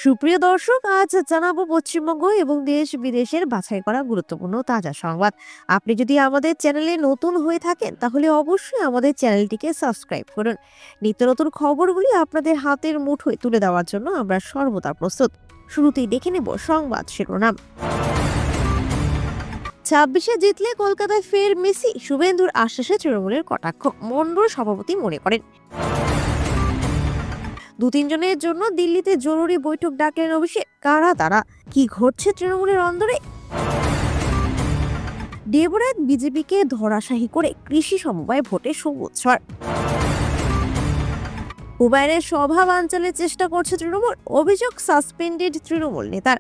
সুপ্রিয় দর্শক, আজ জানাবো পশ্চিমবঙ্গ এবং দেশ বিদেশের বাছাই করা গুরুত্বপূর্ণ তাজা সংবাদ। আপনি যদি আমাদের চ্যানেলে নতুন হয়ে থাকেন তাহলে অবশ্যই আমাদের চ্যানেলটিকে সাবস্ক্রাইব করুন। নিত্য নতুন খবরগুলি আপনাদের হাতের মুঠোয় তুলে দেওয়ার জন্য আমরা সর্বদা প্রস্তুত। শুরুতেই দেখে নেব সংবাদ শিরোনাম। 26-এ জিতলে কলকাতায় ফের মেসি, শুভেন্দুর আশ্বাসে তৃণমূলের কটাক্ষ, মণ্ডল সভাপতি মনে করেন। 2-3 জনের জন্য দিল্লিতে জরুরি বৈঠক ডাকলেন অভিষেক, কারা তারা, কি ঘটছে তৃণমূলের অন্দরে। দেবরাত বিজেপিকে ধরাশায়ী করে কৃষি সমবায় ভোটে সবুজ ঝড়। হুমায়ুনের সভা বানচালের চেষ্টা করছে তৃণমূল, অভিযোগ সাসপেন্ডেড তৃণমূল নেতার।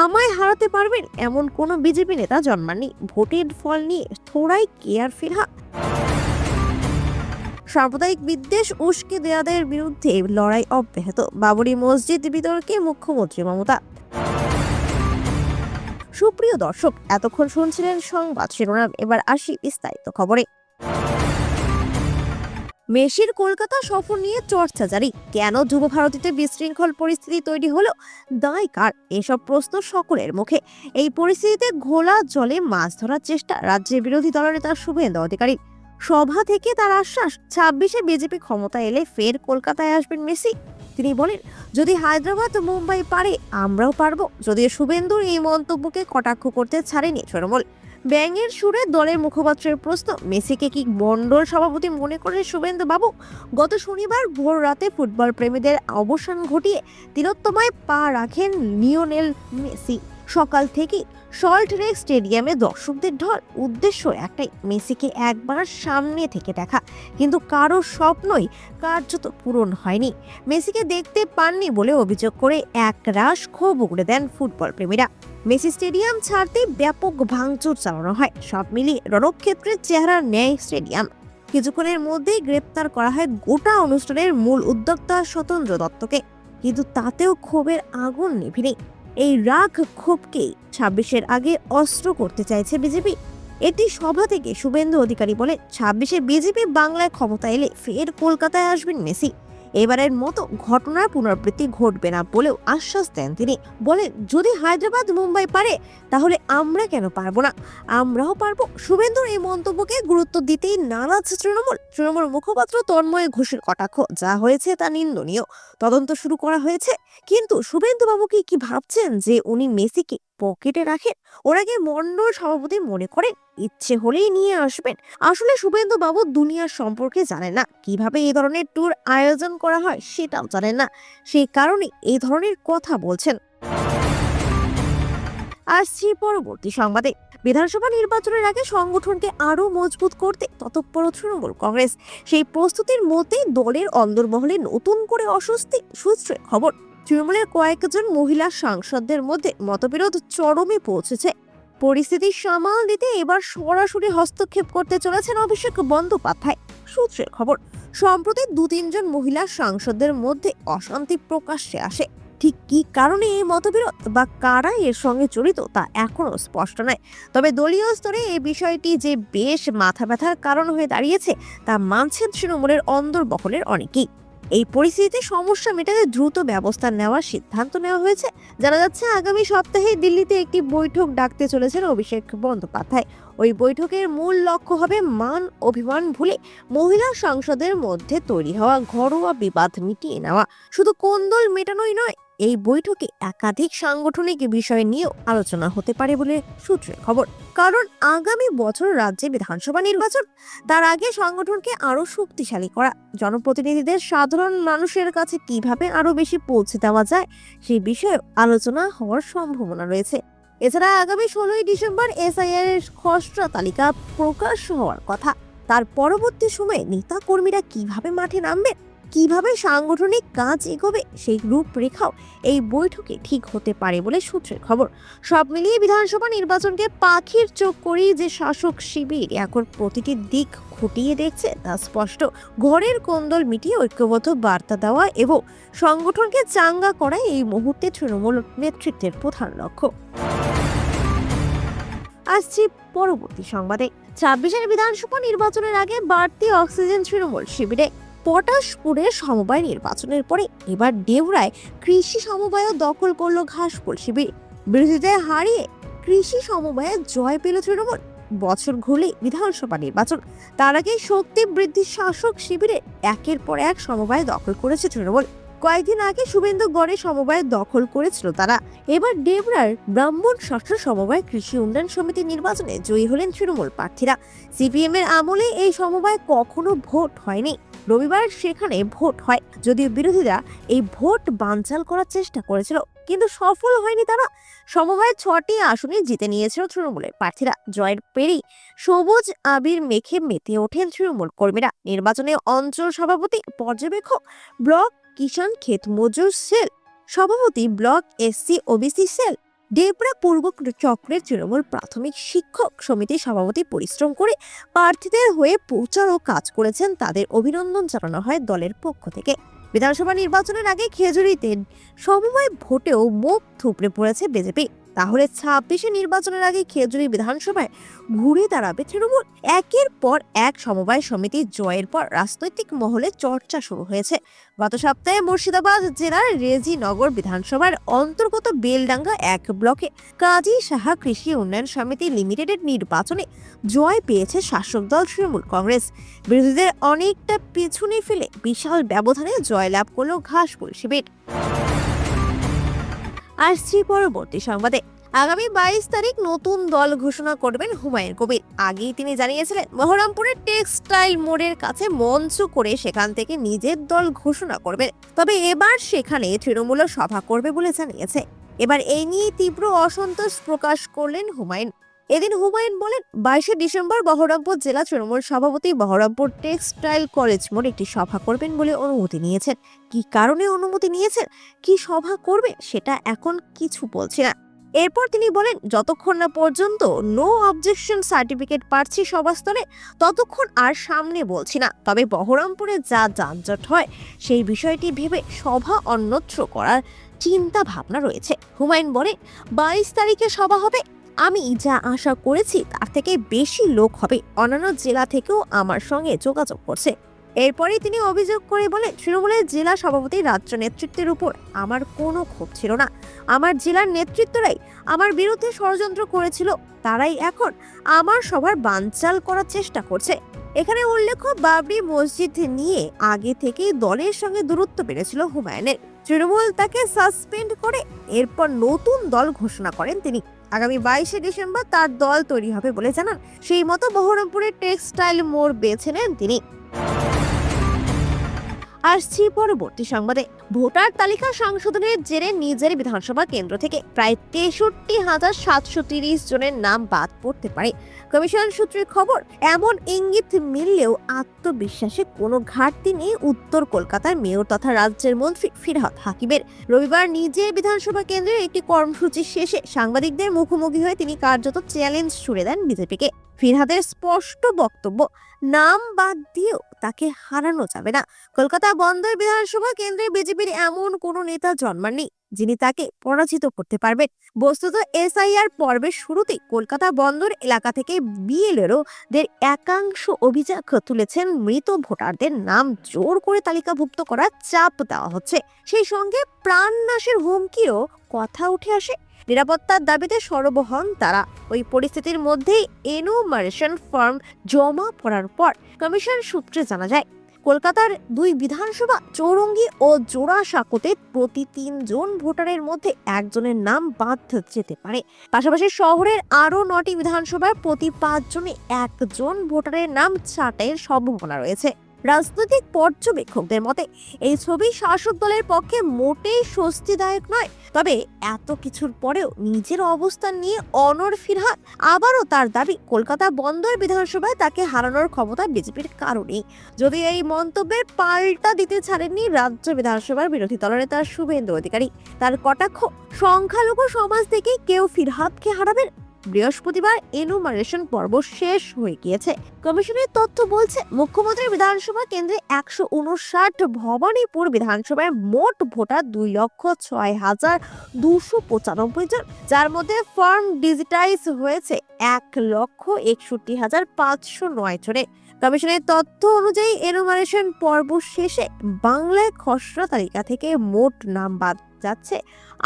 আমায় হারাতে পারবেন এমন কোন বিজেপি নেতা জন্মাননি, ভোটের ফল নিয়ে থোড়াই কেয়ার ফিরহা। সাম্প্রদায়িক বিদ্বেষ উস্কে দেওয়াদের বিরুদ্ধে লড়াই অব্যাহত, বাবরি মসজিদ বিতর্কে মুখ্যমন্ত্রী মমতা। সুপ্রিয় দর্শক, এতক্ষণ শুনছিলেন সংবাদ শিরোনাম, এবার আসি বিস্তারিত খবরে। মেসির কলকাতা সফর নিয়ে চর্চা জারি, কেন যুব ভারতীতে বিশৃঙ্খল পরিস্থিতি তৈরি হলো, দায় কার, এসব প্রশ্ন সকলের মুখে। এই পরিস্থিতিতে ঘোলা জলে মাছ ধরার চেষ্টা রাজ্যের বিরোধী দলনেতা শুভেন্দু অধিকারী। সভা থেকে তার আশ্বাস, 26-এ বিজেপি ক্ষমতা এলে ফের কলকাতায় আসবেন মেসি। তিনি বলেন, যদি হায়দ্রাবাদ মুম্বাই পারে আমরাও পারবো। যদিও শুভেন্দুর এই মন্তব্যকে কটাক্ষ করতে ছাড়েনি তৃণমূল। ব্যঙ্গের সুরে দলের মুখপাত্রের প্রশ্ন, মেসিকে কি মণ্ডল সভাপতি মনে করে শুভেন্দু বাবু? গত শনিবার ভোর রাতে ফুটবল প্রেমীদের অবসান ঘটিয়ে তিলোত্তমায় পা রাখেন লিওনেল মেসি। সকাল থেকেই সল্ট লেক স্টেডিয়ামে দর্শকদের ঢল, উদ্দেশ্য একটাই, মেসিকে একবার সামনে থেকে দেখা। কিন্তু কারো স্বপ্নই কার্যত পূরণ হয়নি। মেসিকে দেখতে পাননি বলে অভিযোগ করে একরাশ ক্ষোভ উগড়ে দেন ফুটবল প্রেমীরা। মেসি স্টেডিয়াম ছাড়তে ব্যাপক ভাঙচুর চালানো হয়, সব মিলিয়ে রণক্ষেত্রের চেহারা নেয় স্টেডিয়াম। কিছুক্ষণের মধ্যেই গ্রেপ্তার করা হয় গোটা অনুষ্ঠানের মূল উদ্যোক্তা স্বতন্ত্র দত্তকে। কিন্তু তাতেও ক্ষোভের আগুন নিভেনি। এই রাগ ক্ষোভকেই 26-এর আগে অস্ত্র করতে চাইছে বিজেপি। এটি সভা থেকে শুভেন্দু অধিকারী বলেন, 26-এ বিজেপি বাংলায় ক্ষমতা এলে ফের কলকাতায় আসবেন মেসি। এবারের মতো ঘটনার পুনরাবৃত্তি ঘটবে না বলেও আশ্বাস দেন তিনি। বলেন, যদি হায়দ্রাবাদ মুম্বাই পারে তাহলে আমরা কেন পারবো না, আমরাও পারবো। শুভেন্দুর এই মন্তব্যকে গুরুত্ব দিতেই নারাজ তৃণমূল মুখপাত্র তন্ময় ঘোষের কটাক্ষ, যা হয়েছে তা নিন্দনীয়, তদন্ত শুরু করা হয়েছে। কিন্তু শুভেন্দু বাবু কি ভাবছেন যে উনি মেসিকে পকেটে রাখেন, ওনাকে মণ্ডল সভাপতি মনে করেন, ইচ্ছে হলেই নিয়ে আসবেন? আসলে শুভেন্দু বাবু দুনিয়ার সম্পর্কে জানেন না, কিভাবে এই ধরনের ট্যুর আয়োজন করা হয় সেটাও জানেন না, সেই কারণে এই ধরনের কথা বলছেন। আসছি পরবর্তী সংবাদে। বিধানসভা নির্বাচনের আগে সংগঠনকে আরো মজবুত করতে তৎপর তৃণমূল কংগ্রেস। সেই প্রস্তুতির মধ্যেই দলের অন্দরমহলে নতুন করে অস্বস্তি। সূত্রে খবর, তৃণমূলের কয়েকজন মহিলা সাংসদদের মধ্যে মতবিরোধ চরমে পৌঁছেছে। পরিস্থিতি সামাল দিতে এবার সরাসরি হস্তক্ষেপ করতে চলেছেন অভিষেক বন্দ্যোপাধ্যায়। সূত্রের খবর, সম্প্রতি 2-3 জন মহিলা সাংসদদের মধ্যে অশান্তি প্রকাশ্যে আসে। ঠিক কি কারণে এই মতবিরোধ বা কারা এর সঙ্গে জড়িত তা এখনো স্পষ্ট নয়। তবে দলীয় স্তরে এই বিষয়টি যে বেশ মাথা ব্যথার কারণ হয়ে দাঁড়িয়েছে তা মানছেন তৃণমূলের অন্দরমহলের অনেকেই। এই পরিস্থিতিতে সমস্যা মেটাতে দ্রুত ব্যবস্থা নেওয়ার সিদ্ধান্ত নেওয়া হয়েছে। জানা যাচ্ছে, আগামী সপ্তাহে দিল্লিতে একটি বৈঠক ডাকতে চলেছেন অভিষেক বন্দ্যোপাধ্যায়। ওই বৈঠকের মূল লক্ষ্য হবে মান অভিমান ভুলে মহিলা সাংসদের মধ্যে তৈরি হওয়া ঘরোয়া বিবাদ মিটিয়ে নেওয়া। শুধু কোন্দল মেটানোই নয়, এই বৈঠকে একাধিক সাংগঠনিক বিষয় নিয়েও আলোচনা হতে পারে বলে সূত্রের খবর। কারণ আগামী বছর রাজ্যে বিধানসভা নির্বাচন, তার আগে সংগঠনকে আরো শক্তিশালী করা, জনপ্রতিনিধিদের সাধারণ মানুষের কাছে কিভাবে আরো বেশি পৌঁছে দেওয়া যায় সেই বিষয়ে আলোচনা হওয়ার সম্ভাবনা রয়েছে। এছাড়া আগামী 16ই ডিসেম্বর এসআইআর এর খসড়া তালিকা প্রকাশ হওয়ার কথা। তার পরবর্তী সময়ে নেতা কর্মীরা কিভাবে মাঠে নামবে, কিভাবে সাংগঠনিক কাজ এগোবে, সেই রূপরেখাও এই বৈঠকে ঠিক হতে পারে বলে সূত্রের খবর। সব মিলিয়ে বিধানসভা নির্বাচনকে পাখির চোখ করেই যে শাসক শিবির এখন প্রতিটি দিক খুঁটিয়ে দেখছে তা স্পষ্ট। ঘরের কোন্দল মিটিয়ে ঐক্যবদ্ধ বার্তা দেওয়া এবং সংগঠনকে চাঙ্গা করাই এই মুহূর্তে তৃণমূল নেতৃত্বের প্রধান লক্ষ্য। আসছি পরবর্তী সংবাদে। 26-এর বিধানসভা নির্বাচনের আগে বাড়তি অক্সিজেন তৃণমূল শিবিরে। পটাশপুরের সমবায় নির্বাচনের পরে এবার ডেবরায় কৃষি সমবায় দখল করলো ঘাসফুল শিবির। বিরোধীদের হারিয়ে কৃষি সমবায়ে জয় পেল তৃণমূল। বছর ঘুরলে বিধানসভা নির্বাচন, তার আগে শক্তি বৃদ্ধির শাসক শিবিরে একের পর এক সমবায় দখল করেছে তৃণমূল। কয়েকদিন আগে শুভেন্দুগড়ে সমবায় দখল করেছিল তারা। এবার ডেবরার ব্রাহ্মণ শাসন সমবায় কৃষি উন্নয়ন সমিতি নির্বাচনে জয়ী হলেন তৃণমূল প্রার্থীরা। সিপিএম এর আমলে এই সমবায় কখনো ভোট হয়নি, রবিবার সেখানে ভোট হয়। যদিও বিরোধীরা এই ভোট বানচাল করার চেষ্টা করেছিল, কিন্তু সফল হয়নি তারা। সমবায় 6টি আসনে জিতে নিয়েছিল তৃণমূলের প্রার্থীরা। জয়ের পেরেই সবুজ আবির মেখে মেতে ওঠেন তৃণমূল কর্মীরা। নির্বাচনে অঞ্চল সভাপতি, পর্যবেক্ষক, ব্লক কিষাণ ক্ষেত মজুর সেল সভাপতি, block SC OBC cell, Debra পূর্ব চক্রের তৃণমূল প্রাথমিক শিক্ষক সমিতির সভাপতি পরিশ্রম করে প্রার্থীদের হয়ে প্রচার ও কাজ করেছেন। তাদের অভিনন্দন জানানো হয় দলের পক্ষ থেকে। বিধানসভা নির্বাচনের আগে খেজুরিতে সমবায় ভোটেও মুখ থুবড়ে পড়েছে বিজেপি। তাহলে 26 নির্বাচনের আগে খেজুরি বিধানসভায় ঘুরে দাঁড়াবে তৃণমূল। একের পর এক সমবায় সমিতির জয়ের পর রাজনৈতিক মহলে চর্চা শুরু হয়েছে। গত সপ্তাহে মুর্শিদাবাদ জেলার রেজিনগর বিধানসভার অন্তর্গত বেলডাঙ্গা 1 ব্লকে কাজী সাহা কৃষি উন্নয়ন সমিতি লিমিটেডের নির্বাচনে জয় পেয়েছে শাসক দল তৃণমূল কংগ্রেস। বিরোধীদের অনেকটা পিছনে ফেলে বিশাল ব্যবধানে জয়লাভ করল ঘাসফুল শিবির। আসছি পরবর্তী সংবাদে। আগামী 22 তারিখ নতুন দল ঘোষণা করবেন হুমায়ুন কবির। আগেই তিনি জানিয়েছিলেন বহরমপুরের টেক্সটাইল মোড়ের কাছে মঞ্চ করে সেখান থেকে নিজের দল ঘোষণা করবেন। তবে এবার সেখানে তৃণমূল সভা করবে বলে জানিয়েছে। এবার এই নিয়ে তীব্র অসন্তোষ প্রকাশ করলেন হুমায়ুন। এদিন হুমায়ুন বলেন, 22 ডিসেম্বর বহরমপুর জেলা তৃণমূল সভাপতি বহরমপুর টেক্সটাইল কলেজ মোড়ে একটি সভা করবেন বলে অনুমতি নিয়েছেন। কি কারণে অনুমতি নিয়েছেন, কি সভা করবে সেটা এখন কিছু বলছি না। এরপর তিনি বলেন, যতক্ষণ না পর্যন্ত নো অবজেকশন সার্টিফিকেট পাচ্ছি সভাস্থলে, ততক্ষণ আর সামনে বলছি না। তবে বহরমপুরে যা যানজট হয় সেই বিষয়টি ভেবে সভা অন্যত্র করার চিন্তা ভাবনা রয়েছে। হুমায়ুন বলেন, 22 তারিখে সভা হবে। আমি যা আশা করেছি তার থেকে বেশি লোক হবে। অন্যান্য জেলা থেকেও আমার সঙ্গে যোগাযোগ করছে। এরপরে তিনি অভিযোগ করে বলেন, তৃণমূলের জেলা সভাপতি রাজ্য নেতৃত্বের উপর আমার কোনো ক্ষোভ ছিল না। আমার জেলার নেতৃত্বরাই আমার বিরুদ্ধে ষড়যন্ত্র করেছিল। তারাই এখন আমার সভার বানচাল করার চেষ্টা করছে। এখানে উল্লেখ্য, বাবরি মসজিদ নিয়ে আগে থেকেই দলের সঙ্গে দূরত্ব বেড়েছিল হুমায়ুনের। তৃণমূল তাকে সাসপেন্ড করে এরপর নতুন দল ঘোষণা করেন তিনি। আগামী 22 ডিসেম্বর তার দল তৈরি হবে বলে জানান। সেই মতো বহরমপুরের টেক্সটাইল মোড় বেছে নেন তিনি। আসছি পরবর্তী সংবাদে। ভোটার তালিকা সংশোধনের জেরে নিজের বিধানসভা কেন্দ্র থেকে প্রায় 63,730 জনের নাম বাদ পড়তে পারে। কমিশন সূত্রের খবর, এমন ইঙ্গিত মিললেও আত্মবিশ্বাসে কোনো ঘাটতি নেই উত্তর কলকাতার মেয়র তথা রাজ্যের মন্ত্রী ফিরহাদ হাকিমের। রবিবার নিজের বিধানসভা কেন্দ্রের একটি কর্মসূচি শেষে সাংবাদিকদের মুখোমুখি হয়ে তিনি কার্যত চ্যালেঞ্জ ছুড়ে দেন বিজেপিকে। ফিরহাদের স্পষ্ট বক্তব্য, নাম বাদ দিয়েও তাকে হারানো যাবে না। কলকাতা বন্দর বিধানসভা কেন্দ্রে বিজেপির এমন কোনো নেতা জন্মাননি যিনি তাকে পরাজিত করতে পারবেন। বস্তুত এসআইআর পর্বের শুরুতেই কলকাতা বন্দর এলাকা থেকে বিএলএরদের একাংশ অভিযোগ তুলেছেন মৃত ভোটারদের নাম জোর করে তালিকাভুক্ত করার চাপ দেওয়া হচ্ছে। সেই সঙ্গে প্রাণনাশের হুমকিরও কথা উঠে আসে। নিরাপত্তার দাবিতে সরব হন তারা। ওই পরিস্থিতির মধ্যেই এনুমারেশন ফর্ম জমা পড়ার পর কমিশন সূত্রে জানা যায়, কলকাতার 2 বিধানসভা চৌরঙ্গি ও জোড়াসাঁকোতে প্রতি 3 জন ভোটারের মধ্যে একজনের নাম বাদ যেতে পারে। পাশাপাশি শহরের আরো 9টি বিধানসভায় প্রতি 5 জনে একজন ভোটারের নাম ছাঁটাইয়ের সম্ভাবনা রয়েছে। রাজনৈতিক পর্যবেক্ষকদের মতে এই ছবি শাসক দলের পক্ষে মোটেই স্বস্তিদায়ক নয়। তবে এত কিছুর পরেও নিজের অবস্থান নিয়ে অনড় ফিরহাদ। আবারও তার দাবি, কলকাতা বন্দর বিধানসভায় তাকে হারানোর ক্ষমতা বিজেপির কারণেই। যদি এই মন্তব্যের পাল্টা দিতে ছাড়েননি রাজ্য বিধানসভার বিরোধী দলনেতা শুভেন্দু অধিকারী। তার কটাক্ষ, সংখ্যালঘু সমাজ থেকে কেউ ফিরহাদকে হারাবেন। বৃহস্পতিবার এনুমারেশন পর্ব শেষ হয়ে গিয়েছে। কমিশনের তথ্য বলছে, মুখ্যমন্ত্রীর বিধানসভা কেন্দ্রে 159, ভবানীপুর বিধানসভায় মোট ভোটার 2,06,295 জন, যার মধ্যে ফর্ম ডিজিটাইজ হয়েছে 1,61,509 জনের। কমিশনের তথ্য অনুযায়ী এনুমারেশন পর্ব শেষে বাংলায় খসড়া তালিকা থেকে মোট নাম বাদ যাচ্ছে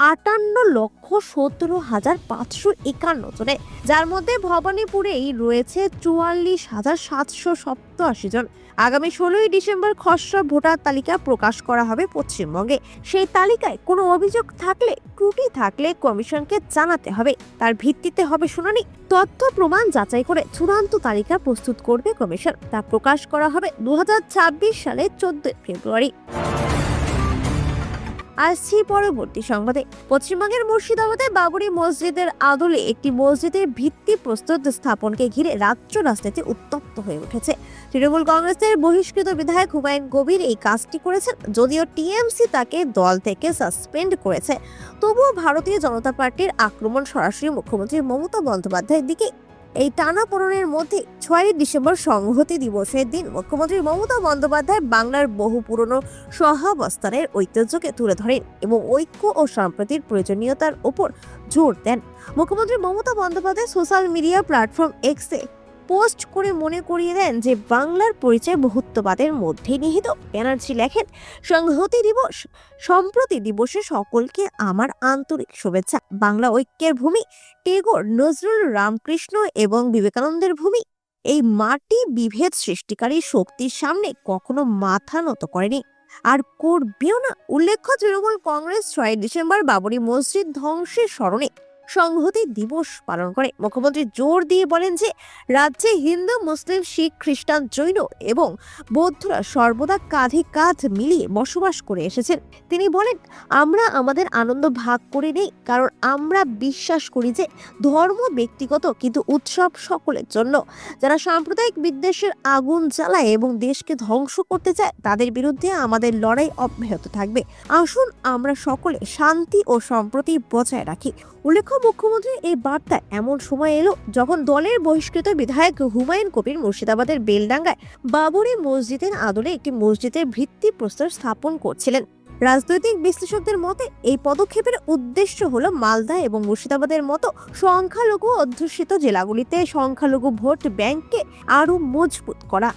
58,17,551 জনে, যার মধ্যে ভবানীপুরেই রয়েছে 44,787 জন। আগামী 16ই ডিসেম্বর খসড়া ভোটার তালিকা প্রকাশ করা হবে পশ্চিমবঙ্গে। সেই তালিকায় কোনো অভিযোগ থাকলে, ত্রুটি থাকলে কমিশনকে জানাতে হবে, তার ভিত্তিতে হবে শুনানি। তথ্য প্রমাণ যাচাই করে চূড়ান্ত তালিকা প্রস্তুত করবে কমিশন, তা প্রকাশ করা হবে 2026 সালের 14 ফেব্রুয়ারি। আসছি পরবর্তী সংবাদে। পশ্চিমবঙ্গের মুর্শিদাবাদে বাবরি মসজিদের আদলে একটি মসজিদের ভিত্তি প্রস্তর স্থাপনকে ঘিরে রাজ্য রাজনীতি উত্তপ্ত হয়ে উঠেছে। তৃণমূল কংগ্রেসের বহিষ্কৃত বিধায়ক হুমায়ুন কবির এই কাজটি করেছেন। যদিও টিএমসি তাকে দল থেকে সাসপেন্ড করেছে, তবুও ভারতীয় জনতা পার্টির আক্রমণ সরাসরি মুখ্যমন্ত্রী মমতা বন্দ্যোপাধ্যায়ের দিকে। এই টানাপোড়েনের মধ্যে 6 ডিসেম্বর সংহতি দিবসের দিন মুখ্যমন্ত্রী মমতা বন্দ্যোপাধ্যায় বাংলার বহু পুরনো সহাবস্থানের ঐতিহ্যকে তুলে ধরেন এবং ঐক্য ও সম্প্রীতির প্রয়োজনীয়তার উপর জোর দেন। মুখ্যমন্ত্রী Mamata Bandyopadhyay social media platform এক্সে পোস্ট করে মনে করিয়ে দেন যে বাংলার পরিচয় বহুত্ববাদের মধ্যে নিহিত। ব্যানার্জি লেখেন, সংহতি দিবস, সম্প্রতি দিবসে সকলকে আমার আন্তরিক শুভেচ্ছা। বাংলা ঐক্যের ভূমি, টেগোর, নজরুল, রামকৃষ্ণ এবং বিবেকানন্দের ভূমি। এই মাটি বিভেদ সৃষ্টিকারী শক্তির সামনে কখনো মাথা নত করেনি, আর করবেও না। উল্লেখ্য, তৃণমূল কংগ্রেস 6 ডিসেম্বর বাবরি মসজিদ ধ্বংসের স্মরণে সংহতি দিবস পালন করে। মুখ্যমন্ত্রী জোর দিয়ে বলেন যে রাজ্যে হিন্দু, মুসলিম, শিখ, খ্রিস্টান, জৈন এবং বৌদ্ধরা সর্বদা কাঁধে কাঁধ মিলিয়ে বসবাস করে এসেছেন। তিনি বলেন, আমরা আমাদের আনন্দ ভাগ করে নেই, কারণ আমরা বিশ্বাস করি যে ধর্ম ব্যক্তিগত কিন্তু উৎসব সকলের জন্য। যারা সাম্প্রদায়িক বিদ্বেষের আগুন জ্বালায় এবং দেশকে ধ্বংস করতে চায়, তাদের বিরুদ্ধে আমাদের লড়াই অব্যাহত থাকবে। আসুন আমরা সকলে শান্তি ও সম্প্রীতি বজায় রাখি। উল্লেখ্য, মুখ্যমন্ত্রীর এই বার্তা এমন সময় এলো যখন দলের বহিষ্কৃত বিধায়ক হুমায়ুন কবির মুর্শিদাবাদের বেলডাঙ্গায় বাবরি মসজিদের আদলে একটি মসজিদের ভিত্তি প্রস্তর স্থাপন করছিলেন। রাজনৈতিক বিশ্লেষকদের মতে এই পদক্ষেপের উদ্দেশ্য হলো মালদা এবং মুর্শিদাবাদের মতো সংখ্যালঘু অধ্যুষিত জেলাগুলিতে সংখ্যালঘু ভোট ব্যাংককে আরো মজবুত করা।